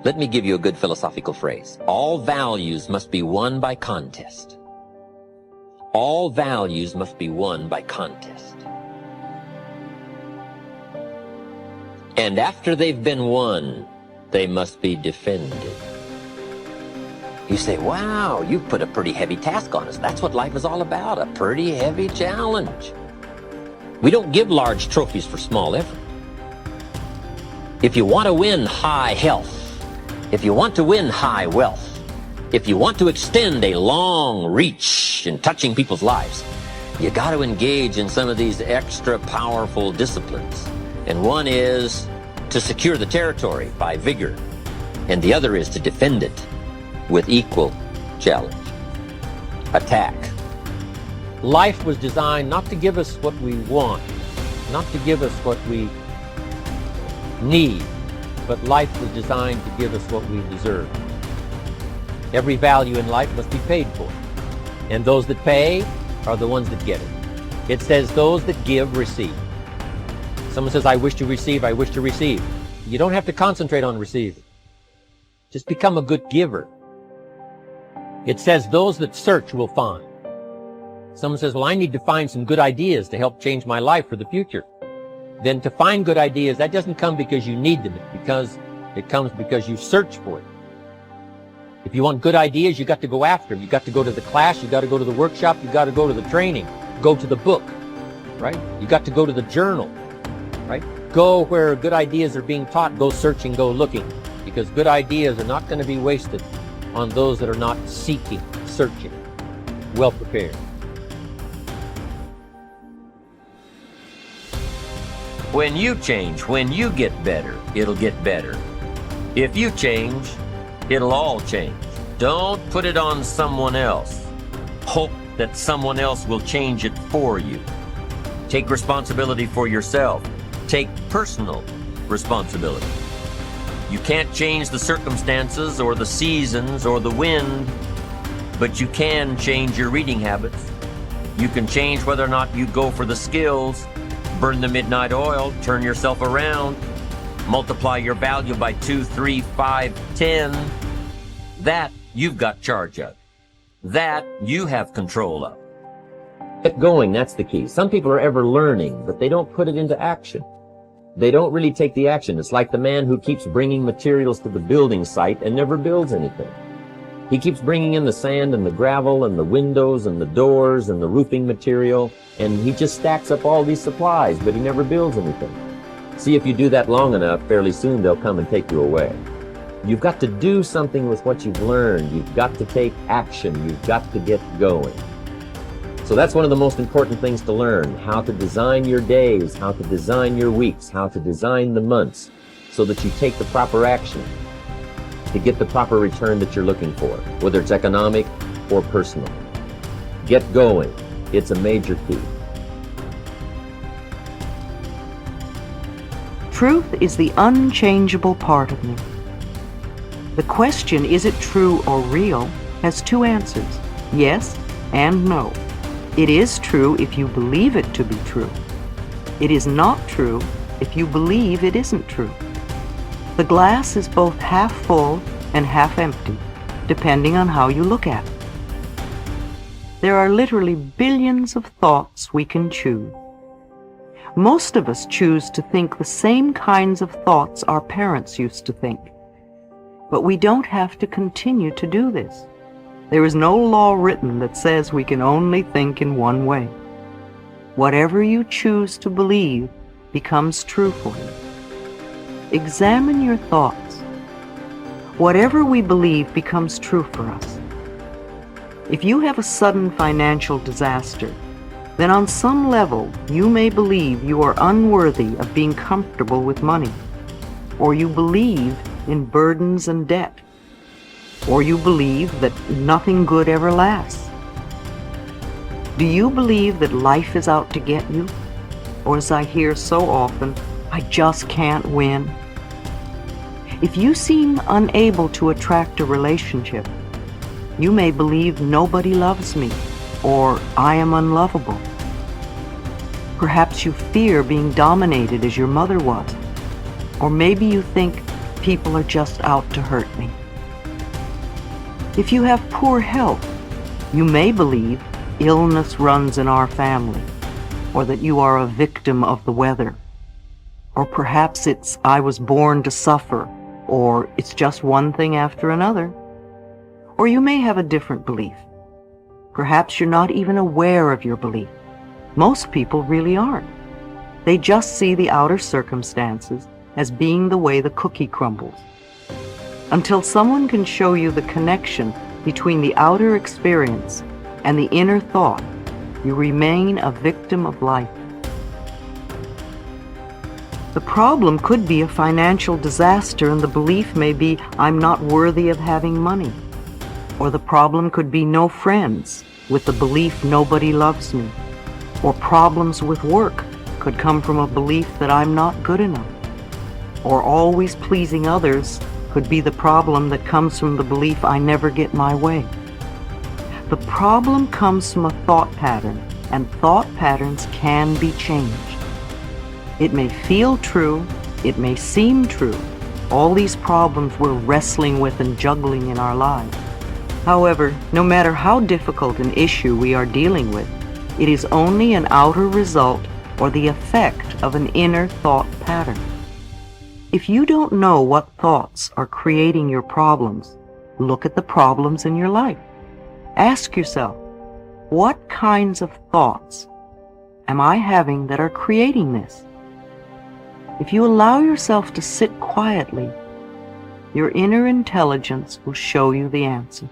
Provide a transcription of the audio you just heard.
Let me give you a good philosophical phrase. All values must be won by contest. All values must be won by contest. And after they've been won, they must be defended. You say, wow, you put a pretty heavy task on us. That's what life is all about, a pretty heavy challenge. We don't give large trophies for small effort. If you want to win high health, if you want to win high wealth, if you want to extend a long reach in touching people's lives, you got to engage in some of these extra powerful disciplines. And one is to secure the territory by vigor, and the other is to defend it with equal challenge. Attack. Life was designed not to give us what we want, not to give us what we need, but life was designed to give us what we deserve. Every value in life must be paid for, and those that pay are the ones that get it. It says those that give receive. Someone says, I wish to receive, I wish to receive. You don't have to concentrate on receiving. Just become a good giver. It says those that search will find. Someone says, well, I need to find some good ideas to help change my life for the future. Then to find good ideas, that doesn't come because you need them. It comes because you search for it. If you want good ideas, you got to go after them. You got to go to the class, you got to go to the workshop, you got to go to the training, go to the book, right? You got to go to the journal, right? Go where good ideas are being taught, go searching, go looking, because good ideas are not going to be wasted on those that are not seeking, searching, well prepared. When you change, when you get better, it'll get better. If you change, it'll all change. Don't put it on someone else. Hope that someone else will change it for you. Take responsibility for yourself. Take personal responsibility. You can't change the circumstances or the seasons or the wind, but you can change your reading habits. You can change whether or not you go for the skills, burn the midnight oil, turn yourself around, multiply your value by 2, 3, 5, 10. That you've got charge of. That you have control of. Get going, that's the key. Some people are ever learning, but they don't put it into action. They don't really take the action. It's like the man who keeps bringing materials to the building site and never builds anything. He keeps bringing in the sand and the gravel and the windows and the doors and the roofing material, and he just stacks up all these supplies, but he never builds anything. See, if you do that long enough, fairly soon they'll come and take you away. You've got to do something with what you've learned. You've got to take action. You've got to get going. So that's one of the most important things to learn, how to design your days, how to design your weeks, how to design the months, so that you take the proper action to get the proper return that you're looking for, whether it's economic or personal. Get going. It's a major key. Truth is the unchangeable part of me. The question, is it true or real, has two answers, yes and no. It is true if you believe it to be true. It is not true if you believe it isn't true. The glass is both half full and half empty, depending on how you look at it. There are literally billions of thoughts we can choose. Most of us choose to think the same kinds of thoughts our parents used to think. But we don't have to continue to do this. There is no law written that says we can only think in one way. Whatever you choose to believe becomes true for you. Examine your thoughts. Whatever we believe becomes true for us. If you have a sudden financial disaster, then on some level you may believe you are unworthy of being comfortable with money, or you believe in burdens and debt, or you believe that nothing good ever lasts. Do you believe that life is out to get you? Or, as I hear so often, I just can't win? If you seem unable to attract a relationship, you may believe nobody loves me, or I am unlovable. Perhaps you fear being dominated as your mother was, or maybe you think people are just out to hurt me. If you have poor health, you may believe illness runs in our family, or that you are a victim of the weather. Or perhaps it's I was born to suffer, or it's just one thing after another. Or you may have a different belief. Perhaps you're not even aware of your belief. Most people really aren't. They just see the outer circumstances as being the way the cookie crumbles. Until someone can show you the connection between the outer experience and the inner thought, you remain a victim of life. The problem could be a financial disaster, and the belief may be, I'm not worthy of having money. Or the problem could be no friends, with the belief nobody loves me. Or problems with work could come from a belief that I'm not good enough. Or always pleasing others could be the problem that comes from the belief I never get my way. The problem comes from a thought pattern, and thought patterns can be changed. It may feel true, it may seem true. All these problems we're wrestling with and juggling in our lives. However, no matter how difficult an issue we are dealing with, it is only an outer result or the effect of an inner thought pattern. If you don't know what thoughts are creating your problems, look at the problems in your life. Ask yourself, what kinds of thoughts am I having that are creating this? If you allow yourself to sit quietly, your inner intelligence will show you the answer.